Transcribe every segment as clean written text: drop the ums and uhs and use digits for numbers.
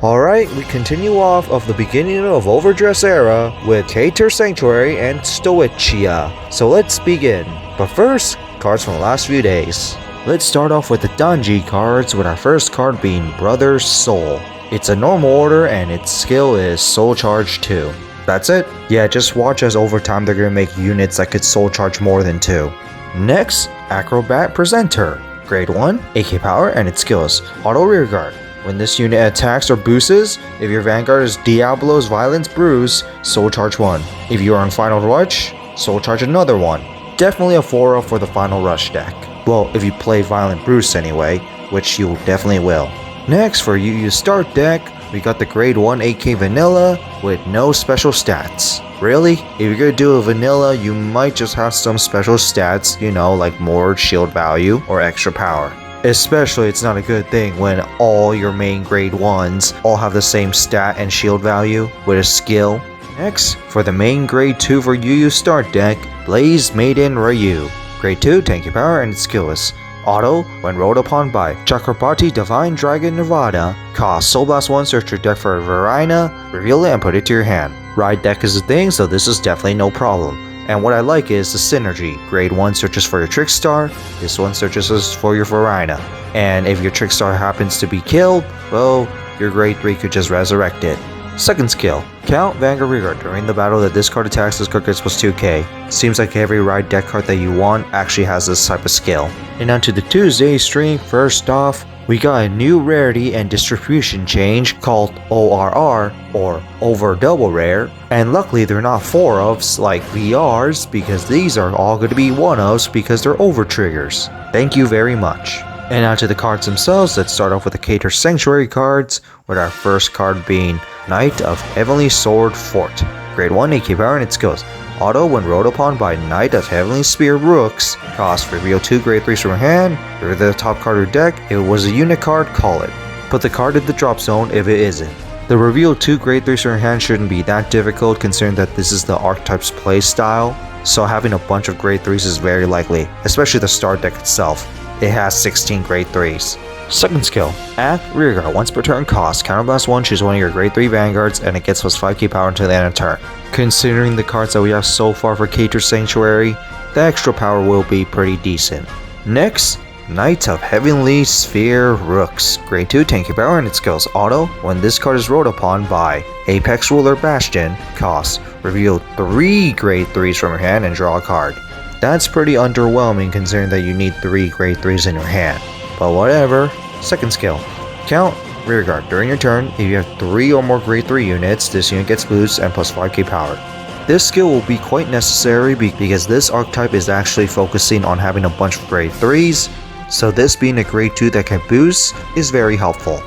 Alright, we continue off of the beginning of Overdress era with Caterer Sanctuary and Stoichia. So let's begin. But first, cards from the last few days. Let's start off with the Danji cards, with our first card being Brother's Soul. It's a normal order and its skill is Soul Charge 2. That's it? Yeah, just watch as over time they're gonna make units that could Soul Charge more than 2. Next, Acrobat Presenter. Grade 1, AK power, and its skills. Auto Rearguard. When this unit attacks or boosts, if your Vanguard is Diablo's Violence Bruise, Soul Charge 1. If you are on Final Rush, Soul Charge another 1. Definitely a 4-0 for the Final Rush deck. Well, if you play Violent Bruise anyway, which you definitely will. Next, for UU Start deck, we got the Grade 1 AK Vanilla with no special stats. Really? If you're gonna do a Vanilla, you might just have some special stats, you know, like more shield value or extra power. Especially, it's not a good thing when all your main grade 1s all have the same stat and shield value with a skill. Next, for the main grade 2 for UU Start deck, Blaze Maiden Ryu. Grade 2, tanky power, and its skill is auto when rolled upon by Chakrapati Divine Dragon Nevada. Cost Soul Blast 1, search your deck for a Varina, reveal it, and put it to your hand. Ride deck is a thing, so this is definitely no problem. And what I like is the synergy. Grade 1 searches for your Trickstar, this one searches for your Varina. And if your Trickstar happens to be killed, well, your grade 3 could just resurrect it. Second skill, count Vanguard Rearguard. During the battle that this card attacks, this card gets plus 2k. Seems like every ride deck card that you want actually has this type of skill. And on to the Tuesday stream. First off, we got a new rarity and distribution change called ORR, or Over Double Rare, and luckily they're not 4-ofs like VRs, because these are all going to be 1-ofs because they're over triggers. Thank you very much. And now to the cards themselves. Let's start off with the Caterer Sanctuary cards, with our first card being Knight of Heavenly Sword Fort. Grade 1 AK power, and its skills. Auto when rolled upon by Knight of Heavenly Spear Rooks. Cost, reveal 2 grade 3s from your hand. Reveal the top card of your deck. If it was a unit card, call it. Put the card in the drop zone if it isn't. The reveal 2 grade 3s from your hand shouldn't be that difficult considering that this is the archetype's playstyle. So having a bunch of grade 3s is very likely, especially the start deck itself. It has 16 grade 3s. Second skill, Act Rearguard. Once per turn, cost Counterblast 1, choose one of your grade 3 Vanguards, and it gets plus 5k power until the end of turn. Considering the cards that we have so far for Caterer Sanctuary, the extra power will be pretty decent. Next, Knight of Heavenly Sphere Rooks. Grade 2, tanky power, and its skills. Auto, when this card is rolled upon by Apex Ruler Bastion, cost, reveal 3 grade 3s from your hand and draw a card. That's pretty underwhelming considering that you need 3 grade 3s in your hand. But whatever. Second skill, count Rearguard. During your turn, if you have 3 or more grade 3 units, this unit gets boosts and plus 5k power. This skill will be quite necessary because this archetype is actually focusing on having a bunch of grade 3s, so this being a grade 2 that can boost is very helpful.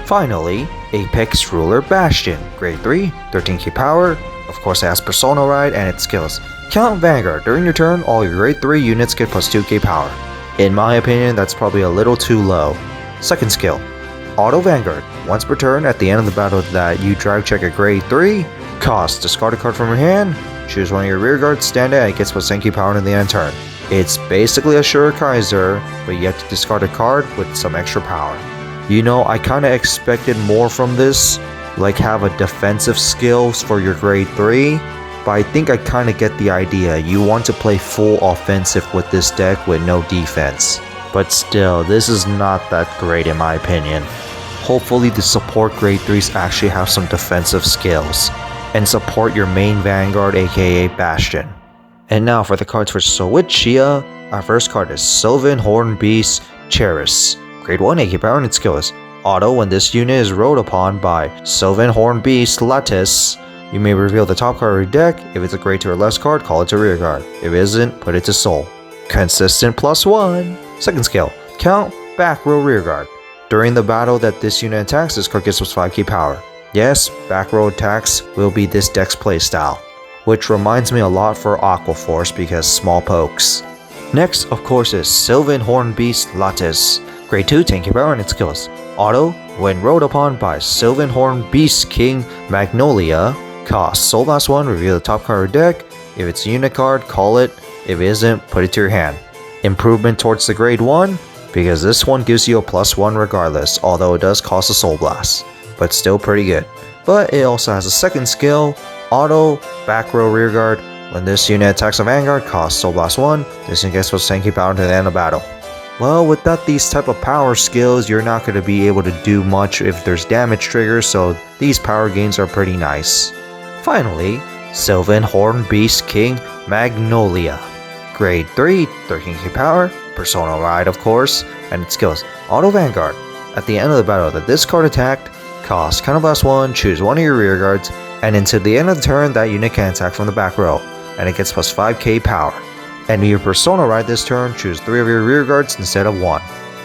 Finally, Apex Ruler Bastion. Grade 3, 13k power, of course it has Persona Ride and its skills. Count Vanguard. During your turn, all your grade 3 units get plus 2k power. In my opinion, that's probably a little too low. Second skill, Auto Vanguard. Once per turn, at the end of the battle that you drag check a grade 3, cost, discard a card from your hand, choose one of your rear guards, stand it, and it gets plus 10k power in the end of turn. It's basically a Sure Kaiser, but you have to discard a card with some extra power. You know, I kinda expected more from this, like have a defensive skills for your grade 3, but I think I kinda get the idea. You want to play full offensive with this deck with no defense. But still, this is not that great in my opinion. Hopefully the support grade 3s actually have some defensive skills, and support your main Vanguard aka Bastion. And now for the cards for Stoichia, our first card is Sylvan Horn Beast Cheris. Grade 1 AK power, and its skill is auto when this unit is rolled upon by Sylvan Horn Beast Lattice. You may reveal the top card of your deck. If it's a grade 2 or less card, call it to Rearguard. If it isn't, put it to Soul. Consistent +1. Second skill, count Back Row Rearguard. During the battle that this unit attacks, this card gets plus 5k power. Yes, back row attacks will be this deck's playstyle, which reminds me a lot for Aqua Force because small pokes. Next, of course, is Sylvan Horn Beast Lattice. Grade 2, tanky power, and its skills. Auto, when rolled upon by Sylvan Horn Beast King Magnolia, cost Soul Blast 1, reveal the top card of your deck. If it's a unit card, call it. If it isn't, put it to your hand. Improvement towards the grade 1, because this one gives you a +1 regardless, although it does cost a Soul Blast. but still pretty good. But it also has a second skill, Auto Back Row Rearguard. When this unit attacks a Vanguard, costs Soul Blast 1, this unit gets plus 10k power to the end of battle. Well, without these type of power skills, you're not going to be able to do much if there's damage triggers, so these power gains are pretty nice. Finally, Sylvan Horn Beast King Magnolia. Grade 3, 13k power, Persona Ride of course, and its skills, Auto Vanguard. At the end of the battle that this card attacked, cost Counterblast 1, choose one of your rear guards, and until the end of the turn that unit can attack from the back row, and it gets plus 5k power. And your Persona Ride this turn, choose 3 of your rear guards instead of 1.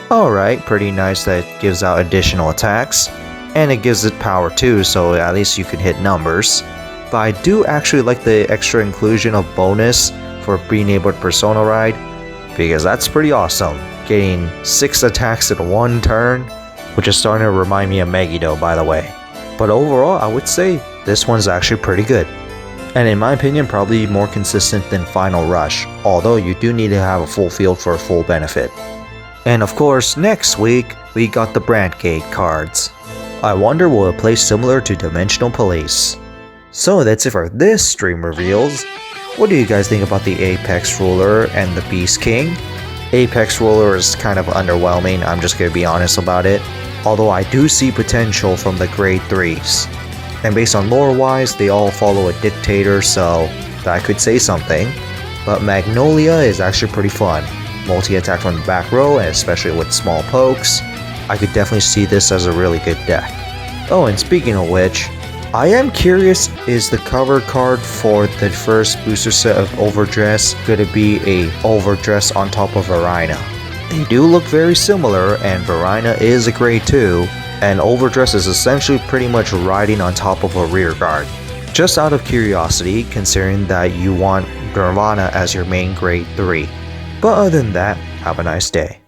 Alright, pretty nice that it gives out additional attacks, and it gives it power too, so at least you can hit numbers. But I do actually like the extra inclusion of bonus for being able to Persona Ride, because that's pretty awesome. Getting 6 attacks in 1 turn, which is starting to remind me of Megiddo by the way. But overall, I would say this one's actually pretty good. And in my opinion, probably more consistent than Final Rush, although you do need to have a full field for a full benefit. And of course, next week, we got the Brandgate cards. I wonder will it play similar to Dimensional Police? So that's it for this stream reveals. What do you guys think about the Apex Ruler and the Beast King? Apex Ruler is kind of underwhelming, I'm just gonna be honest about it. Although I do see potential from the grade 3s. And based on lore wise, they all follow a dictator, so that could say something. But Magnolia is actually pretty fun. Multi-attack from the back row, and especially with small pokes. I could definitely see this as a really good deck. Oh, and speaking of which, I am curious, is the cover card for the first booster set of Overdress going to be a Overdress on top of Varina? They do look very similar, and Varina is a grade 2, and Overdress is essentially pretty much riding on top of a rear guard. Just out of curiosity, considering that you want Nirvana as your main grade 3. But other than that, have a nice day.